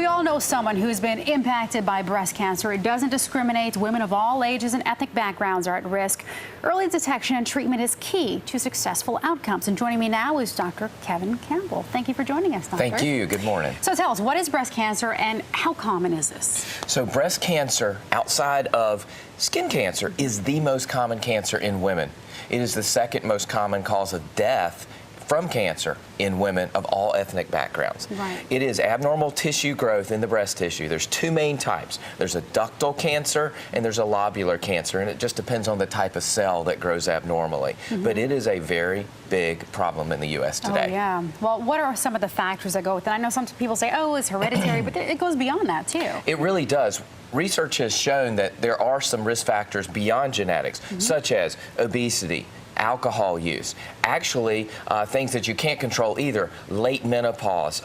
all know someone who's been impacted by breast cancer. It doesn't discriminate. Women of all ages and ethnic backgrounds are at risk. Early detection and treatment is key to successful outcomes. And joining me now is Dr. Kevin Campbell. Thank you for joining us, Doctor. Thank you. Good morning. So tell us, what is breast cancer and how common is this? So breast cancer, outside of skin cancer, is the most common cancer in women. It is the second most common cause of death from cancer in women of all ethnic backgrounds. Right. It is abnormal tissue growth in the breast tissue. There's two main types. There's a ductal cancer and there's a lobular cancer, and it just depends on the type of cell that grows abnormally. But it is a very big problem in the U.S. today. Oh, yeah. Well, what are some of the factors that go with it? I know some people say, oh, it's hereditary, but it goes beyond that, too. It really does. Research has shown that there are some risk factors beyond genetics, such as obesity, alcohol use, actually things that you can't control either, late menopause,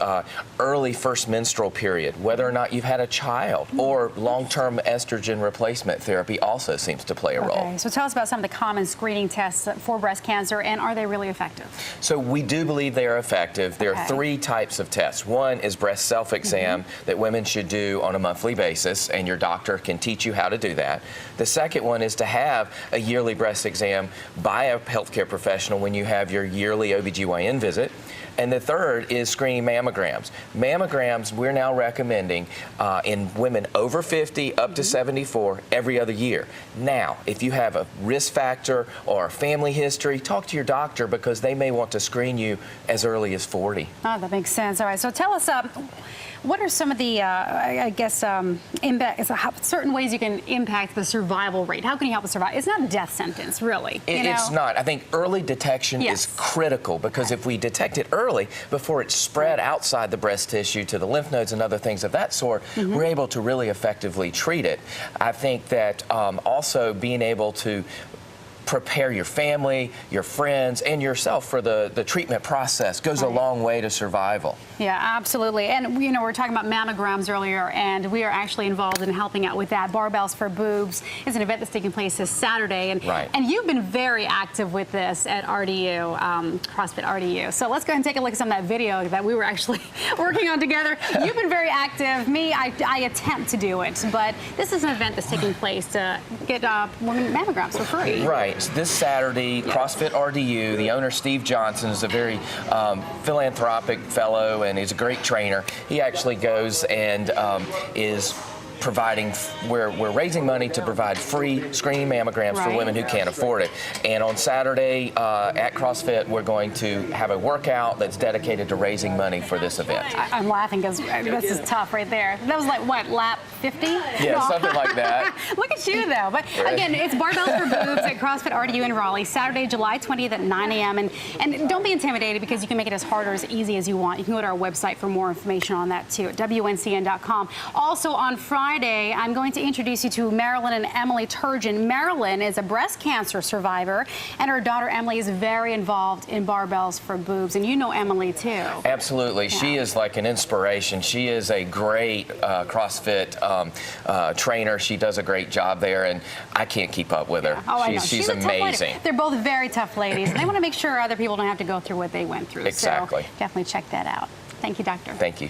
early first menstrual period, whether or not you've had a child, or long-term estrogen replacement therapy also seems to play a role. So tell us about some of the common screening tests for breast cancer, and are they really effective? So we do believe they are effective. There are three types of tests. One is breast self-exam that women should do on a monthly basis, and your doctor can teach you how to do that. The second one is to have a yearly breast exam by a healthcare professional when you have your yearly OBGYN visit. And the third is screening mammograms. Mammograms, we're now recommending in women over 50 up to 74 every other year. Now, if you have a risk factor or a family history, talk to your doctor because they may want to screen you as early as 40. Oh, that makes sense. All right, so tell us, what are some of the, certain ways you can impact the survival rate? How can you help us survive? It's not a death sentence, really. It's not. I think early detection is critical because if we detect it early, before it's spread outside the breast tissue to the lymph nodes and other things of that sort, we're able to really effectively treat it. I think that also being able to prepare your family, your friends, and yourself for the treatment process goes a long way to survival. Yeah, absolutely. And, you know, we were talking about mammograms earlier, and we are actually involved in helping out with that. Barbells for Boobs is an event that's taking place this Saturday. And you've been very active with this at RDU, CrossFit RDU. So let's go ahead and take a look at some of that video that we were actually working on together. You've been very active. Me, I attempt to do it. But this is an event that's taking place to get women mammograms for free. Right. This Saturday, CrossFit RDU, the owner, Steve Johnson, is a very philanthropic fellow, and he's a great trainer. He actually goes and is providing, we're raising money to provide free screening mammograms for women who can't afford it. And on Saturday at CrossFit, we're going to have a workout that's dedicated to raising money for this event. I'm laughing because this is tough right there. That was like, what, lap 50? Yeah, something like that. Look at you, though. But again, it's Barbells for Boobs at CrossFit RDU in Raleigh, Saturday, July 20th at 9 a.m. And don't be intimidated because you can make it as hard or as easy as you want. You can go to our website for more information on that, too, at WNCN.com. Also, on Friday, I'm going to introduce you to Marilyn and Emily Turgeon. Marilyn is a breast cancer survivor, and her daughter Emily is very involved in Barbells for Boobs. And you know Emily, too. Absolutely. She is like an inspiration. She is a great CrossFit trainer. She does a great job there, and I can't keep up with her. Oh, I know. She's amazing. They're both very tough ladies, and they want to make sure other people don't have to go through what they went through. Exactly. So definitely check that out. Thank you, Doctor. Thank you.